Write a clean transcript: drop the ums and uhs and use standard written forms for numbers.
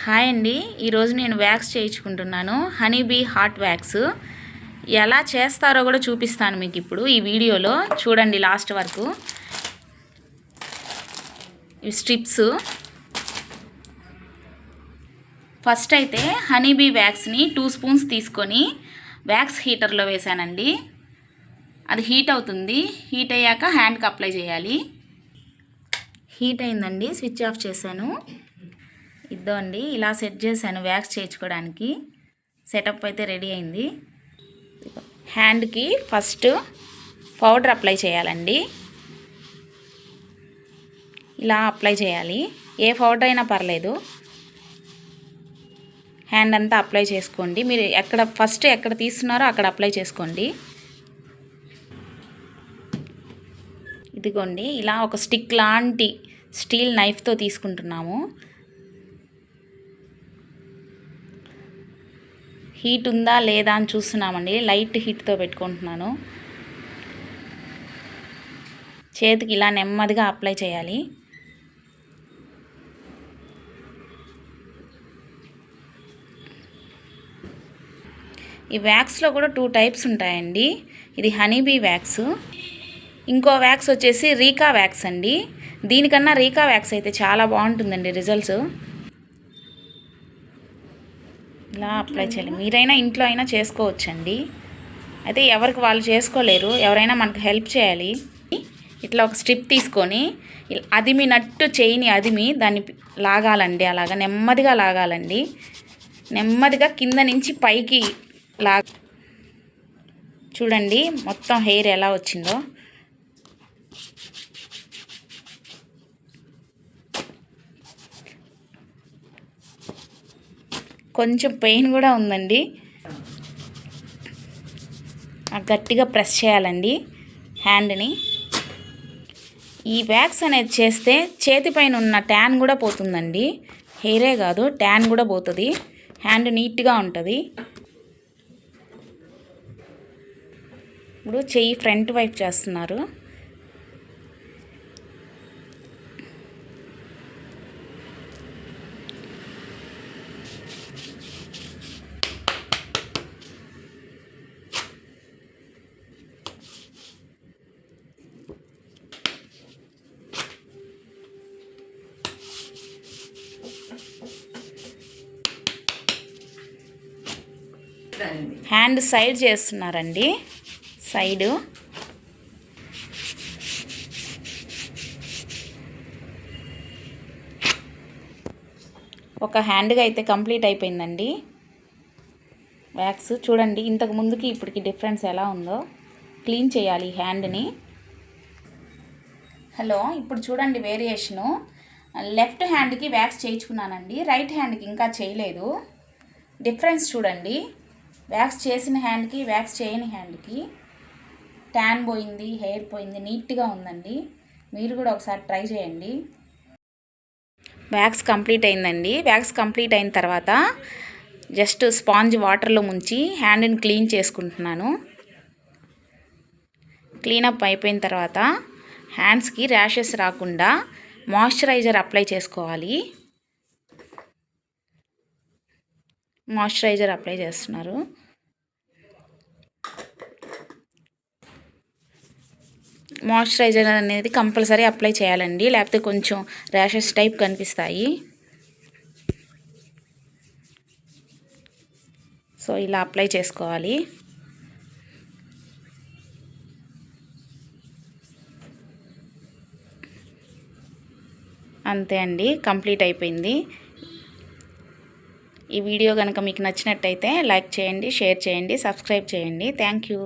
Hi అండి, ఈరోజు నేను వ్యాక్స్ చేయించుకుంటున్నాను. హనీబీ హార్ట్ వ్యాక్స్ ఎలా చేస్తారో కూడా చూపిస్తాను మీకు ఇప్పుడు ఈ వీడియోలో. చూడండి లాస్ట్ వరకు. ఈ స్ట్రిప్స్ ఫస్ట్ అయితే హనీబీ వ్యాక్స్ని 2 స్పూన్స్ తీసుకొని వ్యాక్స్ హీటర్లో వేసానండి. అది హీట్ అవుతుంది. హీట్ అయ్యాక హ్యాండ్కి అప్లై చేయాలి. హీట్ అయిందండి, స్విచ్ ఆఫ్ చేశాను. ఇద్దో అండి, ఇలా సెట్ చేశాను వ్యాక్స్ చేయించుకోవడానికి. సెటప్ అయితే రెడీ అయింది. హ్యాండ్కి ఫస్ట్ పౌడర్ అప్లై చేయాలండి. ఇలా అప్లై చేయాలి. ఏ పౌడర్ అయినా పర్లేదు. హ్యాండ్ అంతా అప్లై చేసుకోండి. మీరు ఫస్ట్ ఎక్కడ తీస్తున్నారో అక్కడ అప్లై చేసుకోండి. ఇదిగోండి, ఇలా ఒక స్టిక్ లాంటి స్టీల్ నైఫ్తో తీసుకుంటున్నాము. హీట్ ఉందా లేదా అని చూస్తున్నామండి. లైట్ హీట్తో పెట్టుకుంటున్నాను. చేతికి ఇలా నెమ్మదిగా అప్లై చేయాలి. ఈ వ్యాక్స్లో కూడా 2 టైప్స్ ఉంటాయండి. ఇది హనీబీ వ్యాక్స్, ఇంకో వ్యాక్స్ వచ్చేసి రీకా వ్యాక్స్ అండి. దీనికన్నా రీకా వ్యాక్స్ అయితే చాలా బాగుంటుందండి రిజల్ట్స్. ఇలా అప్లై చేయాలి. మీరైనా ఇంట్లో అయినా చేసుకోవచ్చండి. అయితే ఎవరికి వాళ్ళు చేసుకోలేరు, ఎవరైనా మనకు హెల్ప్ చేయాలి. ఇట్లా ఒక స్ట్రిప్ తీసుకొని అదిమినట్టు చేయిని అదిమి దాన్ని లాగాలండి. అలాగా నెమ్మదిగా లాగాలండి. నెమ్మదిగా కింద నుంచి పైకి చూడండి మొత్తం హెయిర్ ఎలా వచ్చిందో. కొంచెం పెయిన్ కూడా ఉందండి. గట్టిగా ప్రెస్ చేయాలండి హ్యాండ్ని. ఈ వ్యాక్స్ అనేది చేస్తే చేతిపైన ఉన్న ట్యాన్ కూడా పోతుందండి. హెయిరే కాదు, ట్యాన్ కూడా పోతుంది. హ్యాండ్ నీట్గా ఉంటుంది. ఇప్పుడు చెయ్యి ఫ్రంట్ వైపు చేస్తున్నారు. హ్యాండ్ సైడ్ చేస్తున్నారండి. సైడు ఒక హ్యాండ్గా అయితే కంప్లీట్ అయిపోయిందండి వ్యాక్స్. చూడండి ఇంతకు ముందుకి ఇప్పటికి డిఫరెన్స్ ఎలా ఉందో. క్లీన్ చేయాలి హ్యాండ్ని. ఇప్పుడు చూడండి వేరియేషను. లెఫ్ట్ హ్యాండ్కి వ్యాక్స్ చేయించుకున్నానండి, రైట్ హ్యాండ్కి ఇంకా చేయలేదు. డిఫరెన్స్ చూడండి. వ్యాక్స్ చేసిన హ్యాండ్కి వ్యాక్స్ చేయని హ్యాండ్కి ట్యాన్ పోయింది, హెయిర్ పోయింది, నీట్గా ఉందండి. మీరు కూడా ఒకసారి ట్రై చేయండి. వ్యాక్స్ కంప్లీట్ అయిందండి. వ్యాక్స్ కంప్లీట్ అయిన తర్వాత జస్ట్ స్పాంజ్ వాటర్లో ముంచి హ్యాండ్ని క్లీన్ చేసుకుంటున్నాను. క్లీనప్ అయిపోయిన తర్వాత హ్యాండ్స్కి ర్యాషెస్ రాకుండా మాయిశ్చరైజర్ అప్లై చేసుకోవాలి. మాయిశ్చరైజర్ అప్లై చేస్తున్నారు. మాయిశ్చరైజర్ అనేది కంపల్సరీ అప్లై చేయాలండి, లేకపోతే కొంచెం ర్యాషెస్ టైప్ కనిపిస్తాయి. సో ఇలా అప్లై చేసుకోవాలి. అంతే అండి, కంప్లీట్ అయిపోయింది. ఈ వీడియో కనుక మీకు నచ్చినట్టయితే లైక్ చేయండి, షేర్ చేయండి, సబ్స్క్రైబ్ చేయండి. Thank you.